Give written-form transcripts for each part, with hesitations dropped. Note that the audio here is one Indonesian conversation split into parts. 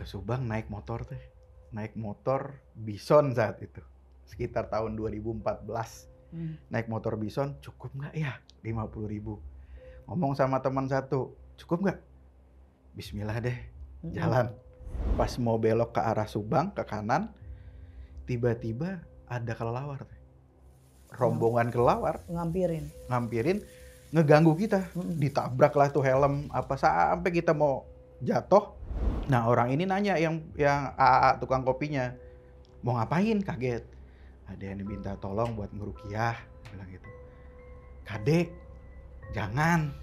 ke Subang naik motor teh. Naik motor Bison saat itu. Sekitar tahun 2014. Naik motor Bison, cukup nggak ya? 50.000. Ngomong sama teman satu, cukup nggak? Bismillah deh, jalan. Pas mau belok ke arah Subang, ke kanan, tiba-tiba ada kelelawar. Rombongan kelelawar. Ngampirin, ngeganggu kita. Ditabrak lah tuh helm, apa sampai kita mau jatuh. Nah orang ini nanya yang AA tukang kopinya, mau ngapain? Kaget. Ada yang minta tolong buat ngeruqyah, bilang gitu. Kade, jangan,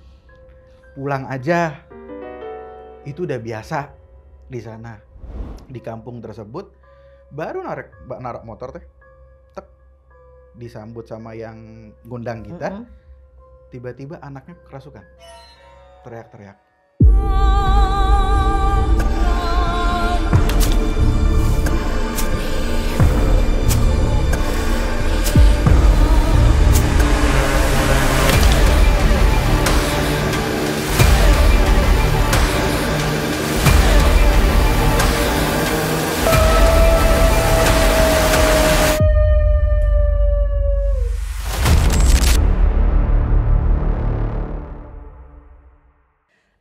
pulang aja. Itu udah biasa di sana. Di kampung tersebut, baru narik motor teh, tek, disambut sama yang ngundang kita. Tiba-tiba anaknya kerasukan, teriak-teriak.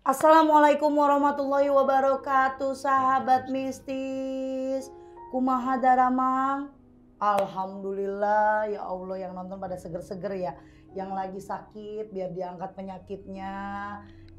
Assalamualaikum warahmatullahi wabarakatuh, sahabat mistis. Kumaha daramang? Alhamdulillah ya Allah, yang nonton pada seger-seger ya. Yang lagi sakit biar diangkat penyakitnya,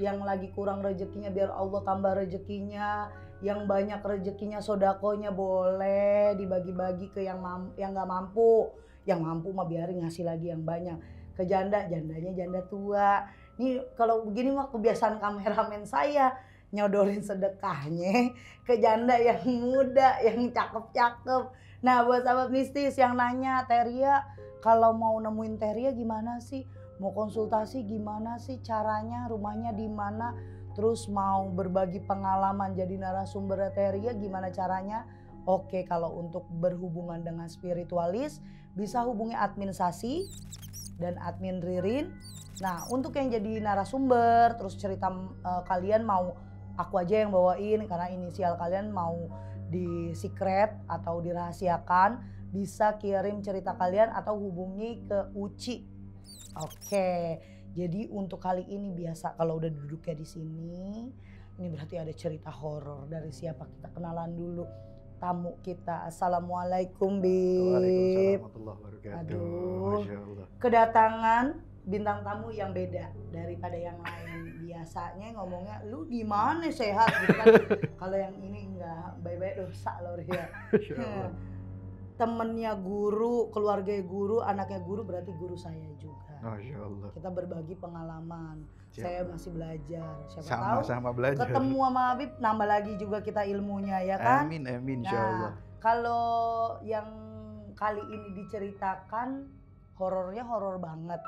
yang lagi kurang rezekinya biar Allah tambah rezekinya, yang banyak rezekinya sodakonya boleh dibagi-bagi ke yang nggak mampu. Yang mampu mah biarin ngasih lagi yang banyak. Ke jandanya janda tua. Nih kalau begini mah kebiasaan kameramen saya, nyodorin sedekahnya ke janda yang muda, yang cakep-cakep. Nah buat sahabat mistis yang nanya, Teria kalau mau nemuin Teria gimana sih? Mau konsultasi gimana sih caranya? Rumahnya di mana? Terus mau berbagi pengalaman jadi narasumber Teria gimana caranya? Oke, kalau untuk berhubungan dengan spiritualis bisa hubungi admin Sasi dan admin Ririn. Nah untuk yang jadi narasumber terus cerita kalian mau aku aja yang bawain karena inisial kalian mau di secret atau dirahasiakan, bisa kirim cerita kalian atau hubungi ke Uci. Oke, jadi untuk kali ini biasa kalau udah duduknya di sini, ini berarti ada cerita horor. Dari siapa? Kita kenalan dulu tamu kita. Assalamualaikum Bib. Waalaikumsalam warahmatullahi wabarakatuh. Aduh, Masya Allah. Kedatangan bintang tamu yang beda daripada yang lain. Biasanya ngomongnya lu gimana sehat gitu kan. Kalau yang ini enggak, baik-baik dosa loh ya. Temennya guru, keluarga guru, anaknya guru, berarti guru saya juga. Masya Allah. Kita berbagi pengalaman. Siap. Saya masih belajar. Siapa tahu Sama-sama belajar. ketemu sama Habib nambah lagi juga kita ilmunya ya kan. Amin Nah, insya Allah. kalau yang kali ini diceritakan horornya horor banget.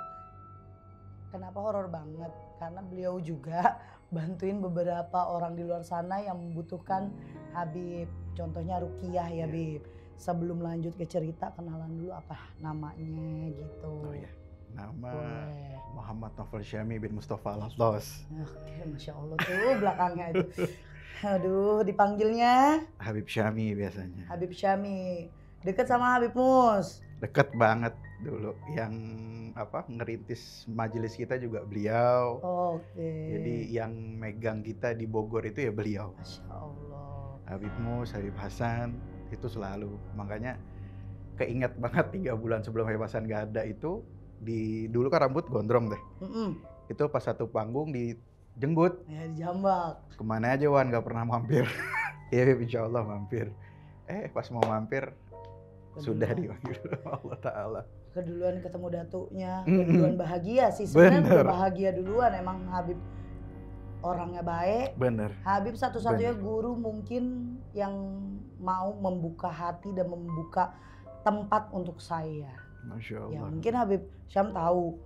Kenapa horor banget? Karena beliau juga bantuin beberapa orang di luar sana yang membutuhkan Habib. Contohnya Ruqyah ya Bib. Sebelum lanjut ke cerita, kenalan dulu apa namanya gitu. Oh ya, nama Boleh. Muhammad Novel Syami bin Mustafa Al-Atlas. Oke, Masya Allah tuh belakangnya itu. Aduh, dipanggilnya Habib Syami biasanya. Habib Syami. Deket sama Habib Mus. Deket banget dulu. Yang ngerintis majelis kita juga beliau. Oke. Jadi yang megang kita di Bogor itu ya beliau. Masya Allah. Habib Mus, Habib Hasan, itu selalu. Makanya keinget banget 3 bulan sebelum Habib Hasan gak ada itu, dulu kan rambut gondrong deh. Itu pas satu panggung dijenggut. Ya dijambak. Kemana aja Wan, gak pernah mampir. Ya Habib insya Allah mampir. Pas mau mampir, sudah dipanggil Allah Ta'ala. Keduluan ketemu datuknya, keduluan bahagia sih. Sebenarnya bahagia duluan, emang Habib orangnya baik. Bener. Habib satu-satunya guru mungkin yang mau membuka hati dan membuka tempat untuk saya. Masya Allah. Ya mungkin Habib Syam tahu,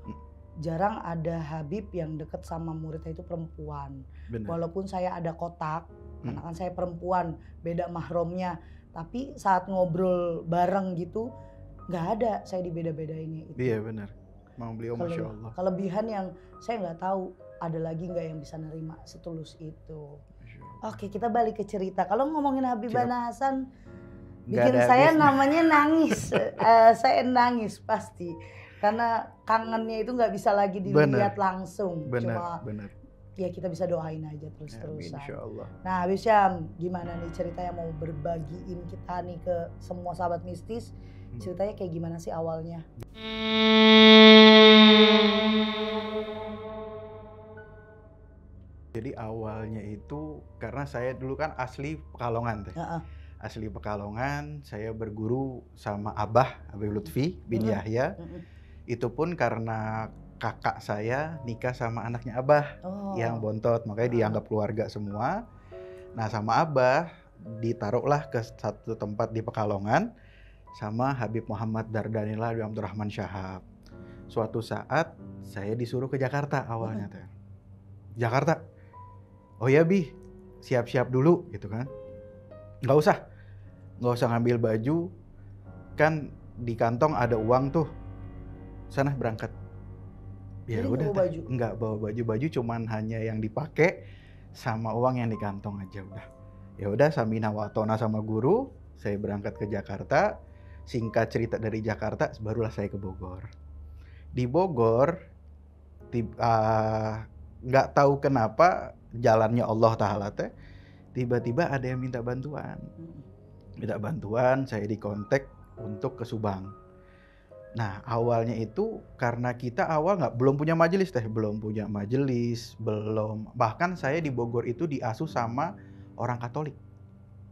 jarang ada Habib yang deket sama muridnya itu perempuan. Bener. Walaupun saya ada kotak, karena kan saya perempuan, beda mahromnya. Tapi saat ngobrol bareng gitu, nggak ada saya dibeda-bedainnya itu. Iya benar. Memang beliau Masya Allah. Kelebihan yang saya nggak tahu ada lagi nggak yang bisa nerima setulus itu. Oke, kita balik ke cerita. Kalau ngomongin Habibah Hasan, Nggak bikin ada saya habisnya. namanya nangis. Saya nangis pasti. Karena kangennya itu nggak bisa lagi dilihat langsung. Cuma Bener. ya kita bisa doain aja Amin, terus-terusan. insyaallah. Nah, Habib Syam, gimana nih ceritanya mau berbagiin kita nih ke semua sahabat mistis? Ceritanya kayak gimana sih awalnya? Jadi awalnya itu karena saya dulu kan asli Pekalongan teh. Asli Pekalongan, saya berguru sama Abah Habib Lutfi bin Yahya. Itu pun karena kakak saya nikah sama anaknya Abah yang bontot, makanya dianggap keluarga semua. Nah, sama Abah ditaruhlah ke satu tempat di Pekalongan sama Habib Muhammad Dardanillah bin Abdurrahman Syahab. Suatu saat saya disuruh ke Jakarta awalnya teh. Jakarta. Oh ya Bi, siap-siap dulu gitu kan. Nggak usah ngambil baju, kan di kantong ada uang tuh. Sana berangkat. Ya udah, nggak bawa baju cuman hanya yang dipakai sama uang yang di kantong aja udah. Ya udah, samina wa ta'na sama guru, saya berangkat ke Jakarta. Singkat cerita dari Jakarta, barulah saya ke Bogor. Di Bogor, nggak tahu kenapa jalannya Allah Ta'ala teh, tiba-tiba ada yang minta bantuan. Saya dikontak untuk ke Subang. Nah, awalnya itu karena kita belum punya majelis, bahkan saya di Bogor itu diasuh sama orang Katolik.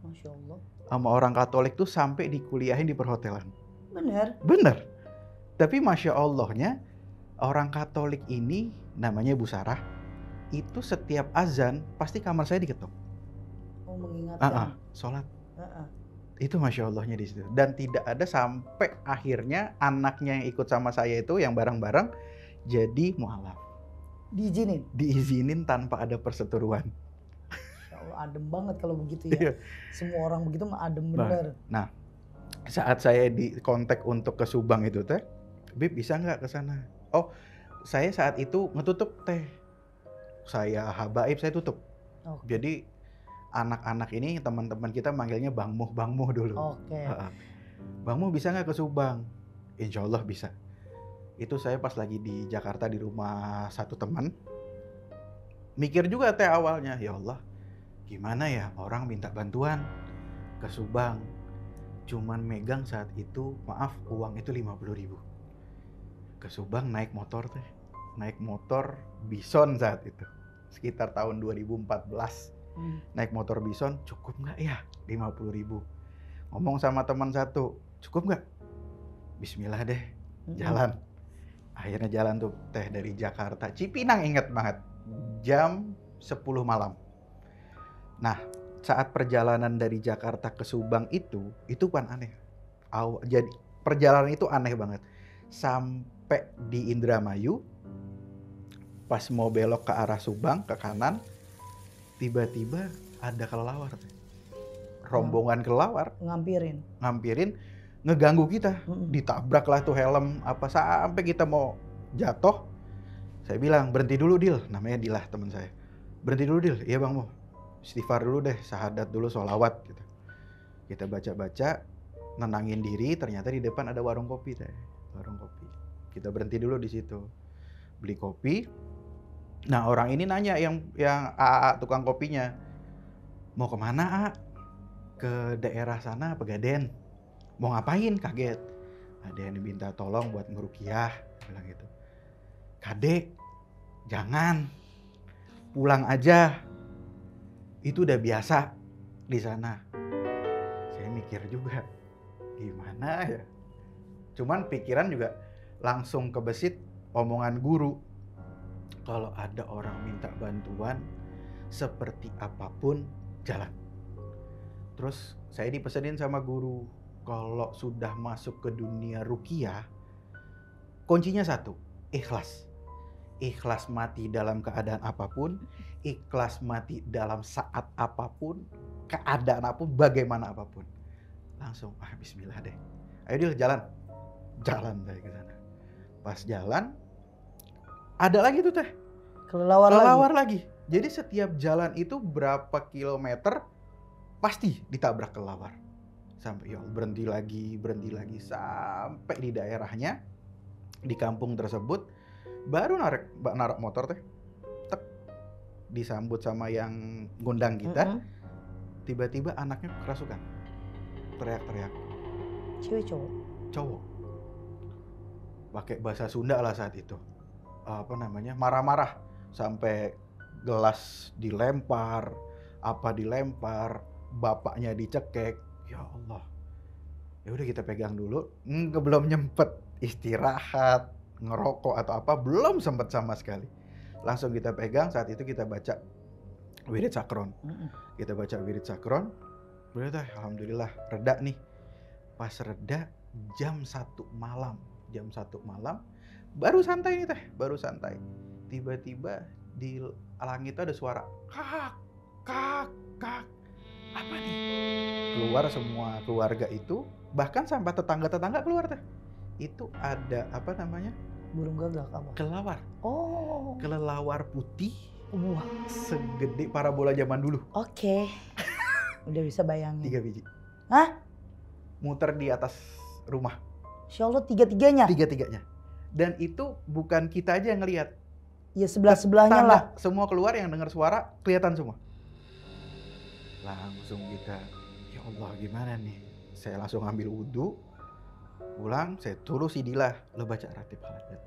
Masya Allah. Sama orang Katolik tuh sampai dikuliahin di perhotelan. Bener. Tapi Masya Allahnya, orang Katolik ini namanya Bu Sarah, itu setiap azan pasti kamar saya diketok. Oh, mengingatkan. Sholat. Itu Masya Allahnya di situ. Dan tidak ada sampai akhirnya anaknya yang ikut sama saya itu yang bareng-bareng jadi mualaf. Diizinin tanpa ada perseteruan. Ya Allah, adem banget kalau begitu ya. Semua orang begitu mah adem bener. Nah, saat saya dikontak untuk ke Subang itu teh, Bib bisa nggak ke sana? Oh, saya saat itu ngetutup teh. Saya habaib, saya tutup. Jadi anak-anak ini teman-teman kita manggilnya Bang Muh dulu. Bang Muh bisa nggak ke Subang? Insya Allah bisa. Itu saya pas lagi di Jakarta di rumah satu teman. Mikir juga teh awalnya, ya Allah, gimana ya orang minta bantuan ke Subang. Cuman megang saat itu, maaf, uang itu 50.000. Ke Subang naik motor teh. Naik motor Bison saat itu. Sekitar tahun 2014. Naik motor Bison, cukup nggak ya 50.000? Ngomong sama teman satu, cukup nggak? Bismillah deh, jalan. Akhirnya jalan tuh teh dari Jakarta, Cipinang, inget banget, jam 10 malam. Nah, saat perjalanan dari Jakarta ke Subang itu kan aneh. Jadi perjalanan itu aneh banget. Sampai di Indramayu, pas mau belok ke arah Subang, ke kanan, tiba-tiba ada kelelawar. Rombongan kelelawar. Ngampirin, ngeganggu kita. Ditabrak lah tuh helm, sampai kita mau jatuh. Saya bilang, berhenti dulu Dil. Namanya Dilah teman saya. Berhenti dulu Dil. Iya Bang Mo. Istighfar dulu deh, syahadat dulu, sholawat gitu. Kita baca-baca, nenangin diri, ternyata di depan ada warung kopi teh. Warung kopi. Kita berhenti dulu di situ. Beli kopi. Nah, orang ini nanya yang AA tukang kopinya, mau kemana A? Ke daerah sana Pegaden. Mau ngapain? Kaget. Ada yang diminta tolong buat ngerukiah, bilang gitu. Kade, jangan, pulang aja. Itu udah biasa di sana. Saya mikir juga, gimana ya? Cuman pikiran juga langsung kebesit omongan guru. Kalau ada orang minta bantuan, seperti apapun, jalan. Terus saya dipesenin sama guru, kalau sudah masuk ke dunia ruqyah, kuncinya satu, ikhlas. Ikhlas mati dalam keadaan apapun, ikhlas mati dalam saat apapun, keadaan apapun, bagaimana apapun. Langsung, bismillah deh. Ayo Dil, jalan. Jalan saya ke sana. Pas jalan, ada lagi tuh teh. Kelelawar lagi. Jadi setiap jalan itu berapa kilometer pasti ditabrak kelelawar. Sampai ya berhenti lagi sampai di daerahnya, di kampung tersebut baru narik motor teh. Tek, disambut sama yang ngundang kita. Tiba-tiba anaknya kerasukan. Teriak-teriak. Cewek cowok? Cowok. Pakai bahasa Sunda lah saat itu. Apa namanya? Marah-marah sampai gelas dilempar, apa dilempar, bapaknya dicekek. Ya Allah. Ya udah kita pegang dulu. Belum nyempet istirahat, ngerokok atau apa, belum sempet sama sekali. Langsung kita pegang, saat itu kita baca wirid sakron. Kita baca wirid sakron. Udah teh, alhamdulillah reda nih. Pas reda jam 1 malam. Jam 1 malam baru santai nih teh, baru santai. Tiba-tiba di langit ada suara kak, kak, kak. Apa nih? Keluar semua keluarga itu, bahkan sampai tetangga-tetangga keluar teh. Itu ada apa namanya? Burung gagak apa? Kelelawar. Oh. Kelelawar putih. Wah. Segede parabola zaman dulu. Oke. Udah bisa bayangin. 3 biji. Hah? Muter di atas rumah. Insya Allah tiga-tiganya? Tiga-tiganya. Dan itu bukan kita aja yang ngelihat. Ya sebelah-sebelahnya lah. Semua keluar yang dengar suara kelihatan semua. Langsung kita, ya Allah gimana nih? Saya langsung ambil wudhu, pulang, saya suruh si Dila, lo baca ratib al-atas.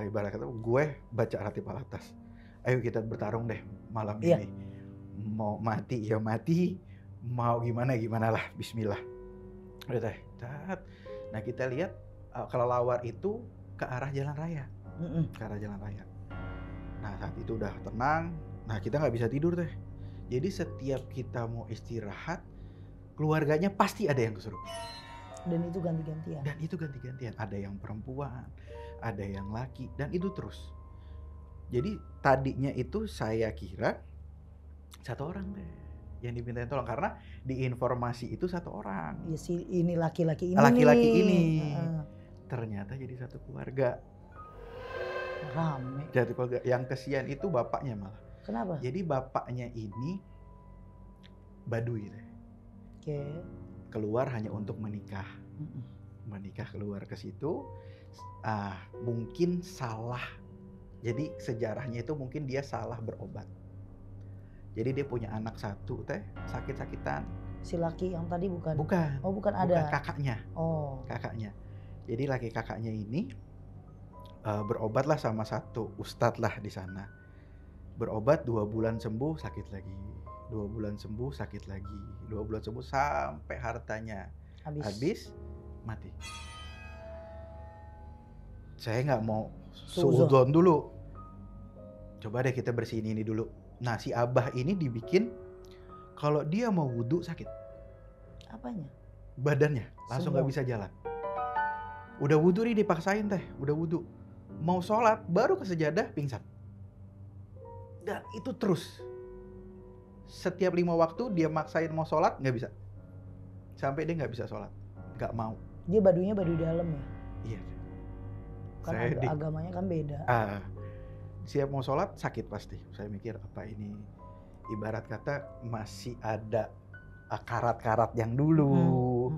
Ibarat kata gue baca ratib al-atas. Ayo kita bertarung deh malam ini. Mau mati ya mati, mau gimana lah. Bismillah. Udah teh. Nah kita lihat kelelawar itu ke arah jalan raya. Ke arah jalan raya. Nah saat itu udah tenang. Nah kita nggak bisa tidur teh. Jadi setiap kita mau istirahat, keluarganya pasti ada yang kesurupan. Dan itu ganti-gantian. Ada yang perempuan, ada yang laki, dan itu terus. Jadi tadinya itu saya kira satu orang deh yang dimintain tolong, karena di informasi itu satu orang. Ya si ini laki-laki ini. Laki-laki ini. Ternyata jadi satu keluarga. Rame. Jadi keluarga. Yang kesian itu bapaknya malah. Kenapa? Jadi bapaknya ini Baduy deh. Oke. Keluar hanya untuk menikah. Menikah keluar ke situ. Mungkin salah. Jadi sejarahnya itu mungkin dia salah berobat. Jadi dia punya anak satu teh, sakit-sakitan. Si laki yang tadi bukan? Bukan. Oh bukan ada? Bukan, kakaknya. Oh. Kakaknya. Jadi laki kakaknya ini berobatlah sama satu ustadz lah di sana. Berobat 2 bulan sembuh, sakit lagi. 2 bulan sembuh, sakit lagi. 2 bulan sembuh sampai hartanya habis, mati. Saya nggak mau suudzon dulu. Coba deh kita bersihin ini dulu. Nah si abah ini dibikin kalau dia mau wudhu sakit. Apanya? Badannya langsung nggak bisa jalan. Udah wudhu nih dipaksain teh, udah wudhu. Mau sholat baru ke sejadah pingsan. Dan itu terus. Setiap 5 waktu dia maksain mau sholat nggak bisa. Sampai dia nggak bisa sholat, nggak mau. Dia badunya badu dalam ya? Iya. Karena agamanya kan beda. Siap mau sholat sakit pasti. Saya mikir apa ini, ibarat kata masih ada karat-karat yang dulu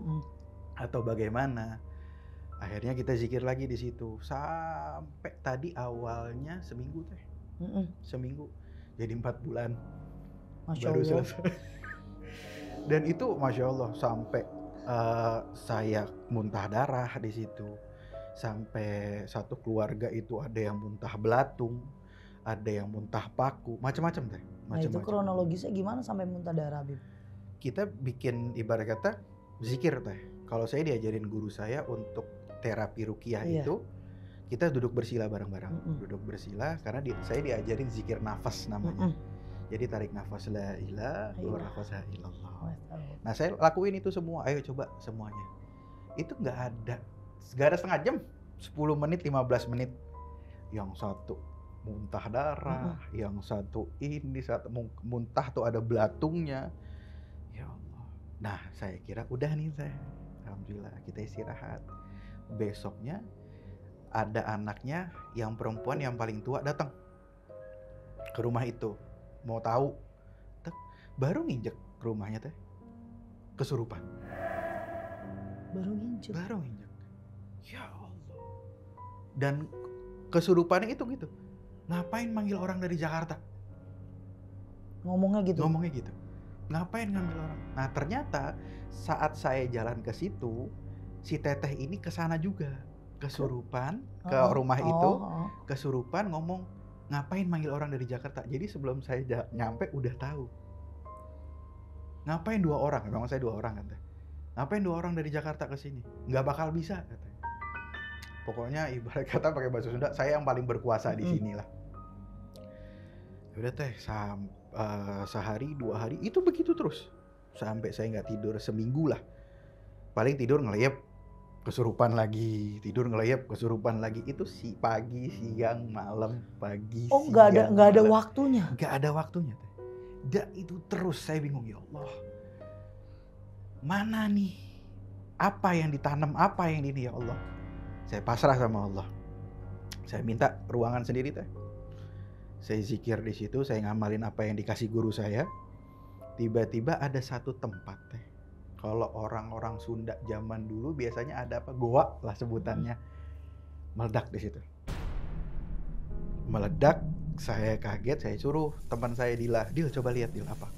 atau bagaimana. Akhirnya kita zikir lagi di situ sampai tadi awalnya seminggu teh. Seminggu jadi 4 bulan. Masya baru Allah. selesai. Dan itu Masya Allah sampai saya muntah darah di situ. Sampai satu keluarga itu ada yang muntah belatung, ada yang muntah paku, macam-macam teh. Nah itu kronologisnya gimana sampai muntah darah, Bib? Kita bikin ibarat kata zikir teh. Kalau saya diajarin guru saya untuk terapi ruqyah itu, kita duduk bersila bareng-bareng. Duduk bersila karena saya diajarin zikir nafas namanya. Jadi tarik nafas la ilaha, keluar nafas la ilallah. Nah saya lakuin itu semua, ayo coba semuanya. Itu nggak ada setengah jam, 10 menit, 15 menit. Yang satu muntah darah, yang satu ini, satu muntah tuh ada belatungnya. Ya Allah. Nah saya kira udah nih teh, alhamdulillah kita istirahat. Besoknya ada anaknya yang perempuan yang paling tua datang. ke rumah itu, mau tahu, tek, baru nginjek ke rumahnya teh, kesurupan. Baru nginjek. Ya Allah. Dan kesurupannya itu gitu. Ngapain manggil orang dari Jakarta? Ngomongnya gitu. Ngapain ngambil orang? Nah ternyata saat saya jalan ke situ, si teteh ini kesana juga, kesurupan ke rumah itu, kesurupan ngomong ngapain manggil orang dari Jakarta. Jadi sebelum saya nyampe udah tahu. Ngapain 2 orang? Memang saya 2 orang kan teh. Ngapain 2 orang dari Jakarta ke sini? Nggak bakal bisa katanya. Pokoknya ibarat kata pakai bahasa Sunda, saya yang paling berkuasa di sini lah. Udah teh, sehari 2 hari itu begitu terus. Sampai saya nggak tidur seminggu lah. Paling tidur ngeleyep, kesurupan lagi, tidur ngeleyep, kesurupan lagi. Itu pagi, siang, malam, pagi, siang. Nggak ada waktunya. Nggak ada waktunya teh. Dan itu terus saya bingung, ya Allah. Mana nih? Apa yang ditanam, apa yang ini ya Allah? Saya pasrah sama Allah. Saya minta ruangan sendiri teh. Saya zikir di situ, saya ngamalin apa yang dikasih guru saya. Tiba-tiba ada satu tempat teh. Kalau orang-orang Sunda zaman dulu biasanya ada apa? Goa lah sebutannya. Meledak di situ. Meledak, saya kaget, saya suruh teman saya Dil coba lihat Dil apa.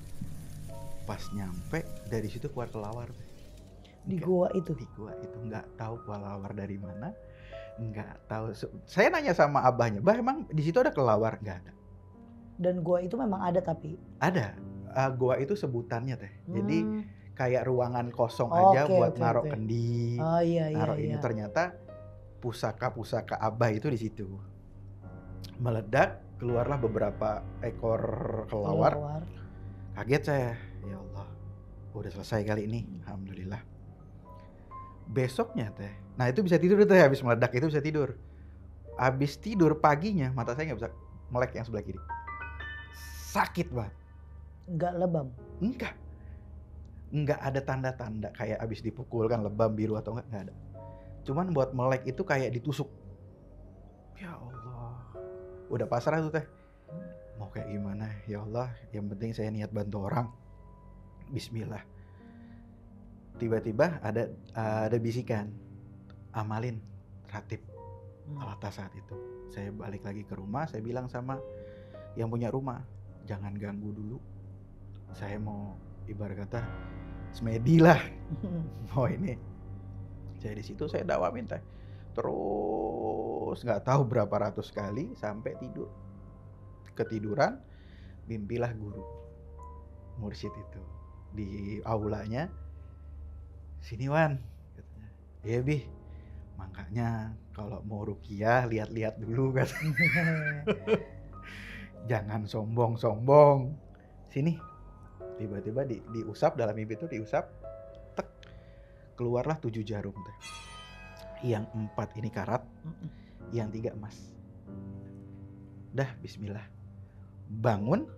Pas nyampe dari situ keluar kelawar. Di goa itu nggak tahu kelawar dari mana, nggak tahu. Saya nanya sama abahnya, bah emang di situ ada kelawar? Nggak ada. Dan goa itu memang ada tapi? Ada. Goa itu sebutannya teh. Jadi kayak ruangan kosong aja buat naruh kendi, naruh ini. Ternyata pusaka abah itu di situ. Meledak, keluarlah beberapa ekor kelawar. Kaget saya, ya Allah, udah selesai kali ini, alhamdulillah. Besoknya teh, nah itu bisa tidur teh, habis meledak itu bisa tidur. Habis tidur paginya mata saya nggak bisa melek yang sebelah kiri, sakit banget. Nggak lebam? Nggak ada tanda-tanda kayak habis dipukul kan lebam biru atau nggak ada. Cuman buat melek itu kayak ditusuk. Ya Allah, udah pasrah tuh teh. Mau kayak gimana, ya Allah, yang penting saya niat bantu orang. Bismillah. Tiba-tiba ada bisikan, amalin ratib al-atas saat itu. Saya balik lagi ke rumah, saya bilang sama yang punya rumah, jangan ganggu dulu. Saya mau ibarat kata semedi lah. Mau ini. Saya di situ saya dakwamin teh. Terus nggak tahu berapa ratus kali sampai tidur. Ketiduran, mimpilah guru mursyid itu di aulanya. Sini Wan, katanya. Iya Bih, makanya kalau mau ruqyah lihat-lihat dulu kan. Jangan sombong-sombong. Sini. Tiba-tiba diusap, dalam mimpi itu diusap. Tek. Keluarlah 7 jarum teh. Yang 4 ini karat, yang 3 emas. Dah, bismillah. Bangun,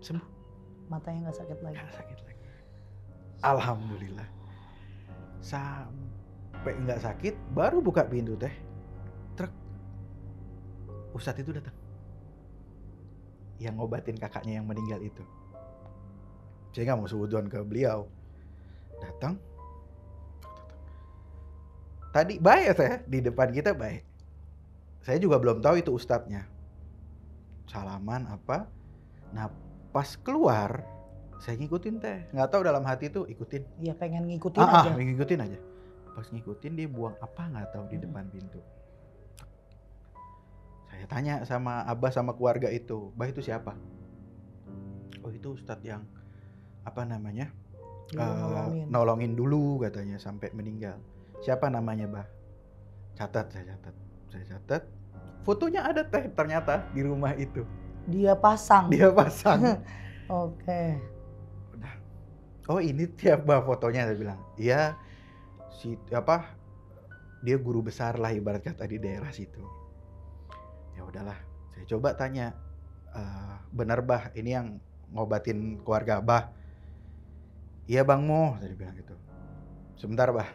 sembuh. Matanya nggak sakit lagi. Alhamdulillah. Sampai nggak sakit, baru buka pintu teh. Truk. Ustadz itu datang. Yang ngobatin kakaknya yang meninggal itu. Saya nggak mau suudzon ke beliau. Datang. Tadi baik teh, di depan kita baik. Saya juga belum tahu itu ustadznya. Salaman apa. Nah pas keluar saya ngikutin teh. Nggak tahu dalam hati tuh ikutin. Iya pengen ngikutin aja. Ngikutin aja. Pas ngikutin dia buang apa nggak tahu di depan pintu. Saya tanya sama abah sama keluarga itu. Bah itu siapa? Oh itu ustadz yang apa namanya? Nolongin dulu katanya sampai meninggal. Siapa namanya bah? Saya catat. Fotonya ada teh ternyata di rumah itu. Dia pasang. Oke. Udah. Oh ini tiap bah fotonya, saya bilang. Iya. Dia guru besar lah ibarat kata di daerah situ. Ya udahlah. Saya coba tanya. Benar bah ini yang ngobatin keluarga bah? Iya Bang Mo, saya bilang gitu. Sebentar bah.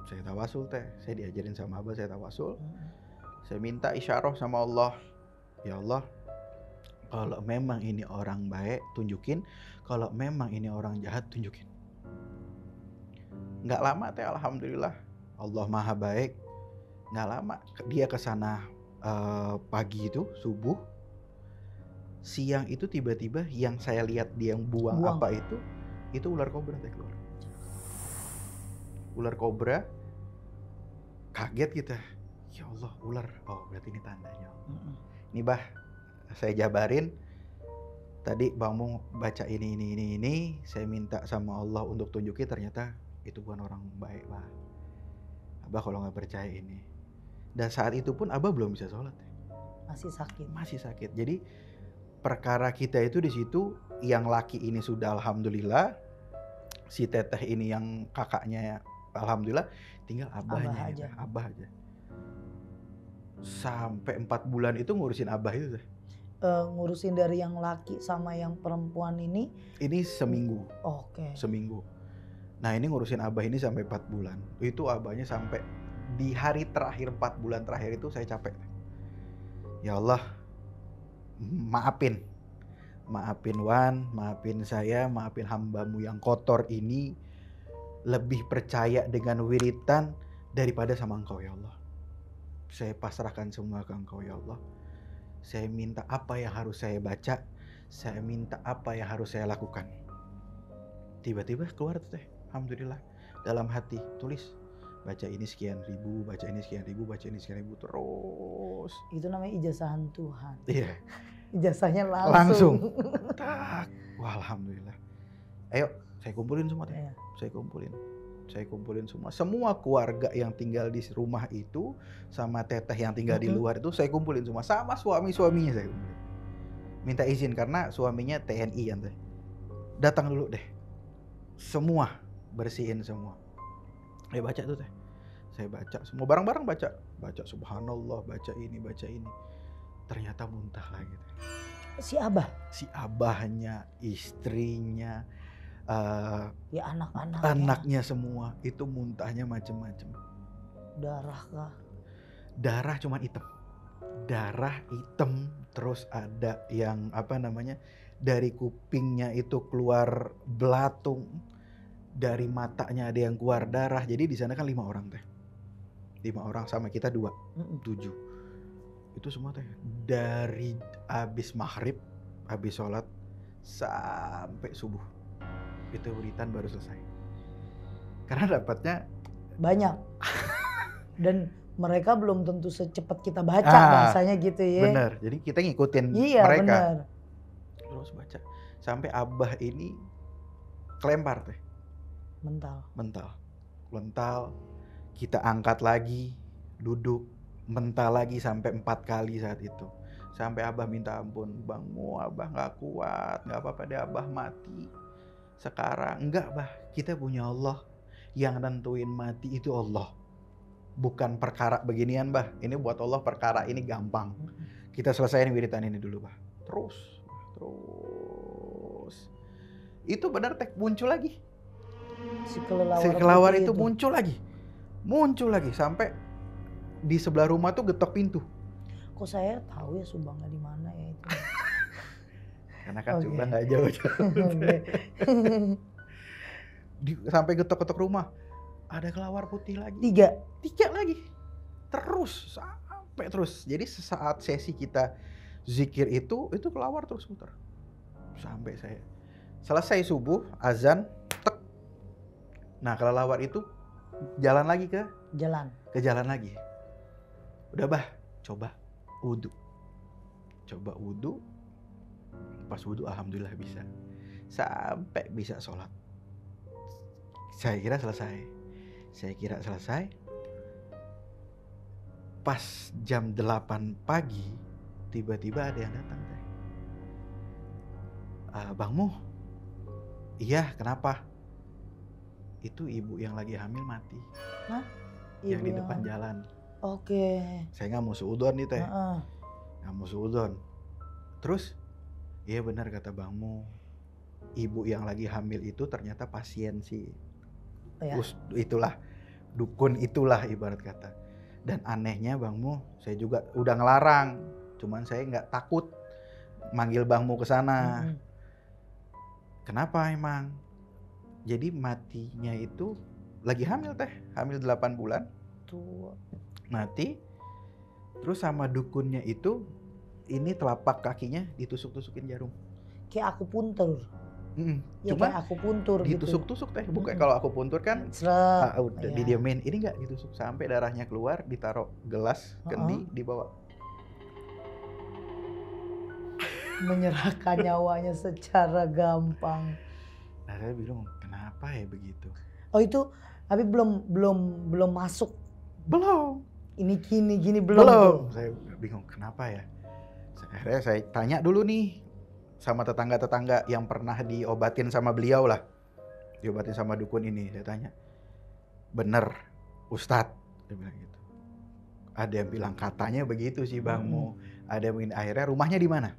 Saya tawasul teh. Saya diajarin sama abah saya tawasul. Saya minta isyarah sama Allah. Ya Allah, kalau memang ini orang baik, tunjukin. Kalau memang ini orang jahat, tunjukin. Nggak lama teh, alhamdulillah, Allah maha baik. Nggak lama dia kesana pagi itu subuh. Siang itu tiba-tiba yang saya lihat dia yang buang apa itu ular kobra teh keluar. Ular kobra, kaget kita. Ya Allah, ular. Oh, berarti ini tandanya. Ini bah, saya jabarin. Tadi Bang Mo baca ini. Saya minta sama Allah untuk tunjukin, ternyata itu bukan orang baik, bah. Abah kalau nggak percaya ini. Dan saat itu pun Abah belum bisa sholat. Masih sakit. Jadi perkara kita itu di situ, yang laki ini sudah alhamdulillah, si teteh ini yang kakaknya alhamdulillah, tinggal abahnya Abah aja. Sampai 4 bulan itu ngurusin Abah itu teh. Ngurusin dari yang laki sama yang perempuan ini? Ini seminggu. Oke. Seminggu. Nah ini ngurusin Abah ini sampai 4 bulan. Itu Abahnya sampai di hari terakhir 4 bulan terakhir itu saya capek. Ya Allah, maafin Wan, maafin saya, maafin hambamu yang kotor ini, lebih percaya dengan wiritan daripada sama Engkau ya Allah. Saya pasrahkan semua ke Engkau ya Allah. Saya minta apa yang harus saya baca, saya minta apa yang harus saya lakukan. Tiba-tiba keluar tuh teh, alhamdulillah, dalam hati tulis, baca ini sekian ribu, baca ini sekian ribu, baca ini sekian ribu, terus. Itu namanya ijazahan Tuhan. Iya. Ijazahnya langsung. Tak. Wah, alhamdulillah. Ayo, saya kumpulin semua teh. Iya. Saya kumpulin semua keluarga yang tinggal di rumah itu sama teteh yang tinggal di luar itu saya kumpulin semua, sama suaminya saya kumpulin. Minta izin karena suaminya TNI kan teh. Datang dulu deh. Semua bersihin semua. Saya baca tuh teh. Saya baca semua barang-barang, baca subhanallah, baca ini. Ternyata muntah lagi teh. Si Abahnya, istrinya, ya anaknya semua itu muntahnya macem-macem. Darah kah? Darah cuman hitam. Terus ada yang dari kupingnya itu keluar belatung, dari matanya ada yang keluar darah. Jadi di sana kan 5 orang teh. 5 orang sama kita 2, 7. Itu semua teh dari habis maghrib, habis sholat sampai subuh. Itu wiritan baru selesai. Karena dapatnya banyak. Dan mereka belum tentu secepat kita baca bahasanya gitu ya. Bener, jadi kita ngikutin mereka. Bener. Terus baca. Sampai Abah ini kelempar teh. Mental. Kita angkat lagi, duduk, mental lagi sampai 4 kali saat itu. Sampai Abah minta ampun, Bang Mo, Abah gak kuat, gak apa-apa deh Abah mati. Sekarang enggak bah, kita punya Allah. Yang nentuin mati itu Allah. Bukan perkara beginian bah, ini buat Allah perkara ini gampang. Kita selesaiin wiritan ini dulu bah. Terus. Itu benar teh muncul lagi. Si kelelawar itu muncul lagi sampai di sebelah rumah tuh getok pintu. Kok saya tahu ya Subangnya di mana ya itu? Karena kan Subang nggak jauh-jauh. Sampai getok-getok rumah, ada kelawar putih lagi. 3 lagi. Terus. Jadi saat sesi kita zikir itu kelawar terus muter. Sampai saya selesai subuh, azan, tek. Nah kelelawar itu jalan lagi ke jalan lagi. Udah bah, coba wudhu. Pas wudhu alhamdulillah bisa. Sampai bisa sholat. Saya kira selesai. Pas jam 8 pagi tiba-tiba ada yang datang teh. Bang Mo. Iya, kenapa? Itu ibu yang lagi hamil mati. Hah? Yang di depan jalan. Oke. Saya nggak mau suudon nih teh. Nggak mau suudon. Terus, iya benar kata Bang Mo. Ibu yang lagi hamil itu ternyata pasien si itulah, dukun itulah ibarat kata. Dan anehnya Bang Mo, saya juga udah ngelarang Cuman saya nggak takut manggil bangmu ke sana. Kenapa emang? Jadi matinya itu lagi hamil teh, hamil 8 bulan. Tuh. Mati. Terus sama dukunnya itu, ini telapak kakinya ditusuk-tusukin jarum. Kayak aku puntur. Ya Cuma kayak aku puntur gitu. ditusuk-tusuk teh, bukan kalau aku puntur kan udah didiemin. Ini nggak ditusuk sampai darahnya keluar, ditaruh gelas kendi, dibawa. Menyerahkan nyawanya secara gampang. Nah, saya bingung kenapa ya begitu. Oh itu, tapi belum masuk. Belum. Ini gini belum. Saya bingung kenapa ya. Akhirnya saya tanya dulu nih sama tetangga-tetangga yang pernah diobatin sama beliau lah. Diobatin sama dukun ini. Saya tanya, bener Ustadz? Dia bilang gitu. Ada yang bilang katanya begitu sih bangmu. Ada yang bilang, akhirnya rumahnya di mana?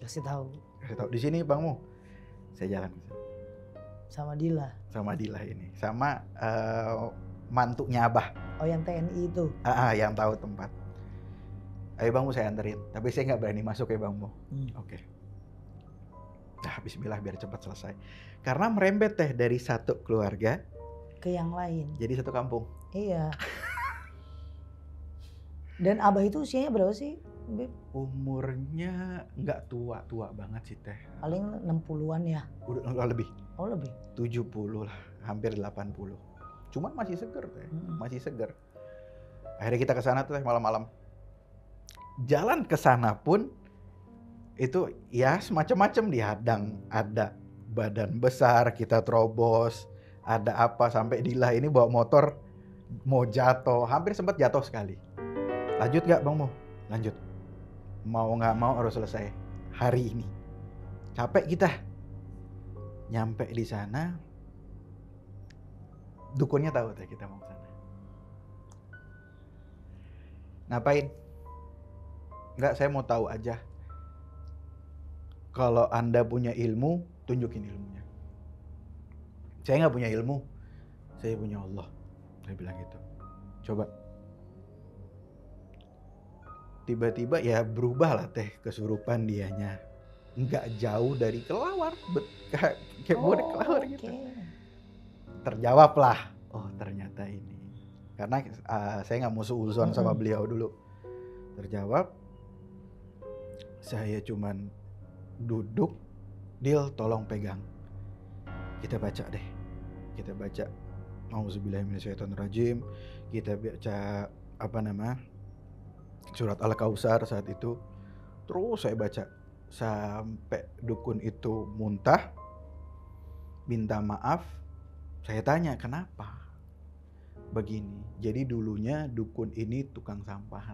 Kasih tahu. Di sini bangmu. Saya jalan. Sama Dila. Sama Dila ini. Sama mantunya Abah. Oh yang TNI itu? Yang tahu tempat. Ayo bangmu saya anterin. Tapi saya nggak berani masuk ya bangmu. Oke. Nah bismillah biar cepat selesai. Karena merembet teh dari satu keluarga ke yang lain. Jadi satu kampung. Iya. Dan Abah itu usianya berapa sih? Umurnya nggak tua banget sih teh. Paling 60-an ya? Udah lebih. Oh lebih? 70 lah, hampir 80. Cuman masih seger teh, masih seger. Akhirnya kita ke sana tuh teh malam-malam. Jalan ke sana pun itu ya semacam-macam dihadang. Ada badan besar kita terobos, ada apa sampai Dila ini bawa motor mau jatuh, hampir sempat jatuh sekali. Lanjut gak Bang Mo? Lanjut. Mau gak mau harus selesai hari ini. Capek kita. Nyampe di sana, dukunnya tahu teh kita mau ke sana. Ngapain? Enggak, saya mau tahu aja. Kalau Anda punya ilmu, tunjukin ilmunya. Saya nggak punya ilmu, saya punya Allah. Saya bilang gitu. Coba. Tiba-tiba ya berubah lah teh kesurupan dianya. Nggak jauh dari kelawar, kayak bonek kelawar gitu. Terjawab lah. Oh ternyata ini. Karena saya nggak mau suuzon sama beliau dulu. Terjawab. Saya cuman duduk, Dil tolong pegang. Kita baca deh. Kita baca Auzubillahiminasyaitonirrajim. Kita baca surat Al-Kautsar saat itu. Terus saya baca sampai dukun itu muntah, minta maaf. Saya tanya kenapa begini. Jadi dulunya dukun ini tukang sampah.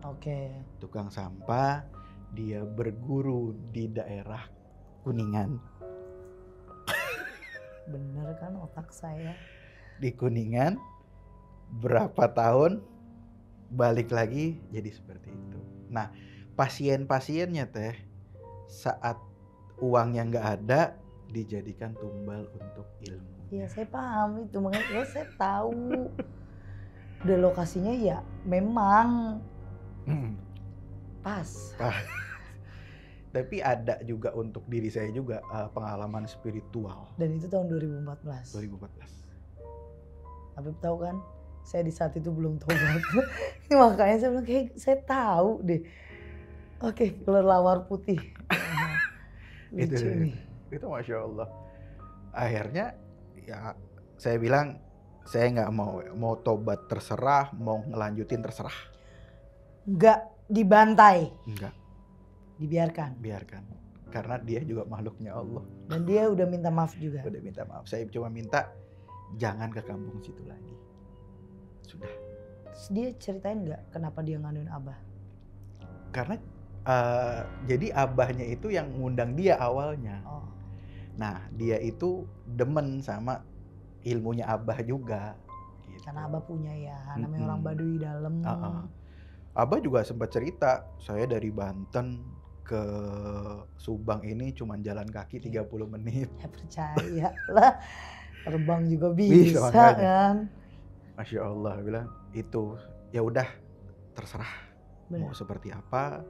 Oke. Tukang sampah. Dia berguru di daerah Kuningan. Bener kan otak saya? Di Kuningan, berapa tahun, balik lagi jadi seperti itu. Nah, pasien-pasiennya teh, saat uangnya nggak ada, dijadikan tumbal untuk ilmu. Iya, saya paham itu. Makanya saya tahu. Udah lokasinya ya memang pas. Tapi ada juga untuk diri saya juga pengalaman spiritual. Dan itu tahun 2014. 2014. Habib tahu kan, saya di saat itu belum tobat. Makanya saya bilang kayak saya tahu deh. Oke, kelelawar putih. Lucu nih. Itu Masya Allah. Akhirnya ya saya bilang saya nggak mau tobat terserah, mau ngelanjutin terserah. Nggak dibantai. Enggak. Dibiarkan. Biarkan. Karena dia juga makhluknya Allah. Dan dia udah minta maaf juga. Udah minta maaf. Saya cuma minta jangan ke kampung situ lagi. Sudah. Terus dia ceritain nggak kenapa dia ngaduin Abah? Karena jadi abahnya itu yang ngundang dia awalnya. Oh. Nah dia itu demen sama ilmunya Abah juga. Gitu. Karena Abah punya ya, namanya orang Baduy dalam. Abah juga sempat cerita, saya dari Banten ke Subang ini cuma jalan kaki 30 menit. Ya percaya lah, terbang juga bisa kan. Masya Allah, bilang itu ya udah terserah. Mau seperti apa,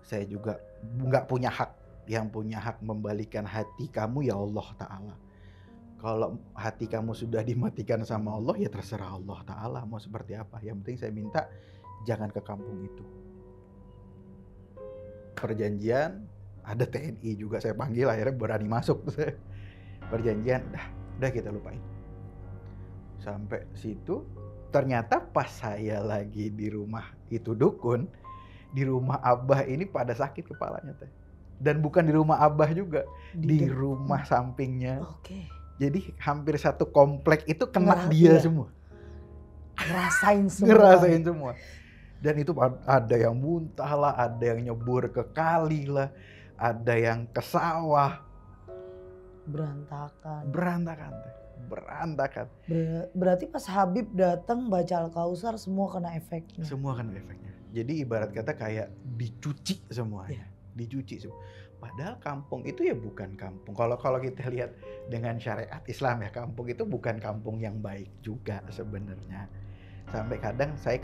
saya juga nggak punya hak. Yang punya hak membalikan hati kamu ya Allah Ta'ala. Kalau hati kamu sudah dimatikan sama Allah, ya terserah Allah Ta'ala mau seperti apa. Yang penting saya minta jangan ke kampung itu. Perjanjian, ada TNI juga saya panggil, akhirnya berani masuk. Perjanjian, udah kita lupain. Sampai situ, ternyata pas saya lagi di rumah itu dukun, di rumah Abah ini pada sakit kepalanya teh. Dan bukan di rumah Abah juga, di rumah sampingnya. Oke. Jadi hampir satu komplek itu kena dia semua. Ngerasain semua. Dan itu ada yang muntah lah, ada yang nyebur ke kali lah, ada yang ke sawah. Berantakan. Berarti pas Habib datang baca Al-Kausar semua kena efeknya. Jadi ibarat kata kayak dicuci semuanya. Dicuci semua. Padahal kampung itu ya bukan kampung. Kalau kita lihat dengan syariat Islam ya, kampung itu bukan kampung yang baik juga sebenarnya. Sampai kadang saya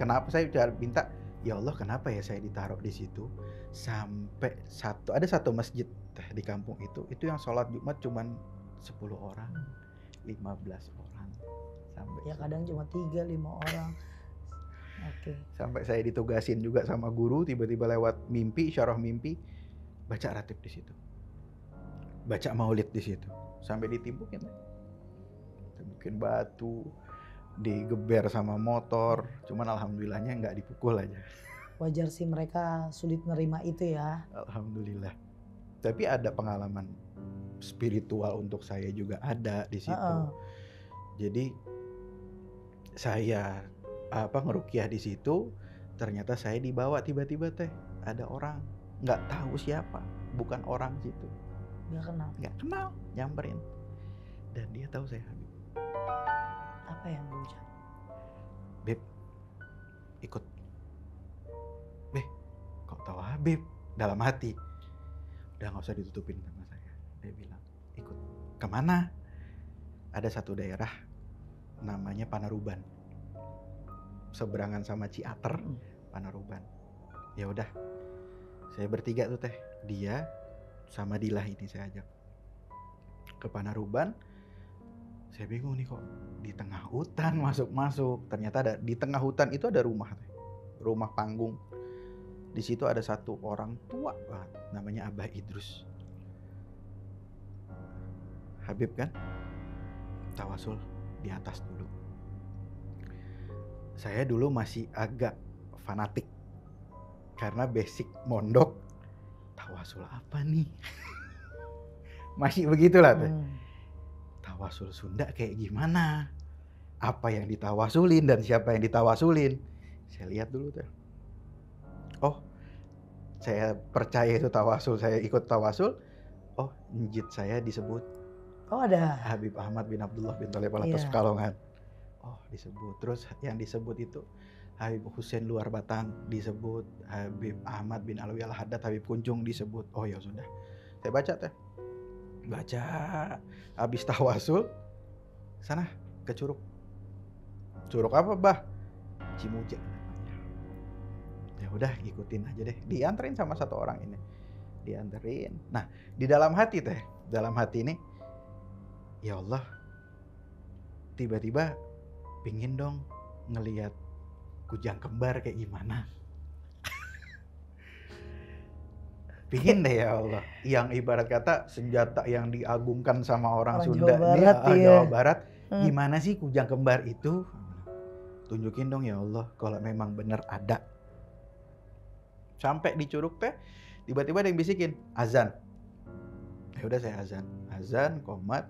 minta, ya Allah kenapa ya saya ditaruh di situ? Sampai ada satu masjid di kampung itu yang sholat Jumat cuman 10 orang, 15 orang. Sampai ya kadang cuma 3-5 orang. Oke. Sampai saya ditugasin juga sama guru, tiba-tiba lewat mimpi, isyarah mimpi, baca ratib di situ, baca maulid di situ, sampai ditimbukin batu, digeber sama motor, cuman alhamdulillahnya nggak dipukul aja. Wajar sih mereka sulit nerima itu ya. Alhamdulillah. Tapi ada pengalaman spiritual untuk saya juga ada di situ. Jadi saya ngeruqyah di situ, ternyata saya dibawa tiba-tiba teh ada orang nggak tahu siapa, bukan orang situ, nggak kenal, nyamperin, dan dia tahu saya Habib. Apa yang diucap? Beb, ikut. Kok tahu Habib? Dalam hati, udah nggak usah ditutupin sama saya. Dia bilang, ikut. Kemana? Ada satu daerah namanya Panaruban, seberangan sama Ciater, Panaruban. Ya udah. Saya bertiga tuh teh, dia sama Dilah ini saya ajak ke Panaruban. Saya bingung nih kok di tengah hutan masuk. Ternyata di tengah hutan itu ada rumah teh, rumah panggung. Di situ ada satu orang tua banget, namanya Abah Idrus. Habib kan, tawasul di atas dulu. Saya dulu masih agak fanatik. Karena basic mondok, tawasul apa nih? Masih begitulah teh. Tawasul Sunda kayak gimana? Apa yang ditawasulin dan siapa yang ditawasulin? Saya lihat dulu teh. Oh, saya percaya itu tawasul, saya ikut tawasul. Oh, njit saya disebut. Oh ada. Habib Ahmad bin Abdullah bin Thalib Al-Atas Pekalongan. Oh disebut. Terus yang disebut itu Habib Husain Luar Batang disebut, Habib Ahmad bin Alwi Al-Haddad, Habib Kunjung disebut. Oh ya sudah, saya baca teh, habis tawasul, sana ke Curug. Curug apa bah? Cimuja namanya. Ya udah ikutin aja deh, dianterin sama satu orang ini, dianterin. Nah di dalam hati ini, ya Allah, tiba-tiba pingin dong ngelihat kujang kembar kayak gimana. Pingin deh ya Allah. Yang ibarat kata senjata yang diagungkan sama orang Sunda Jawa Barat. Gimana sih kujang kembar itu? Tunjukin dong ya Allah kalau memang benar ada. Sampai di Curug teh, tiba-tiba ada yang bisikin, azan. Ya udah saya azan, qomat.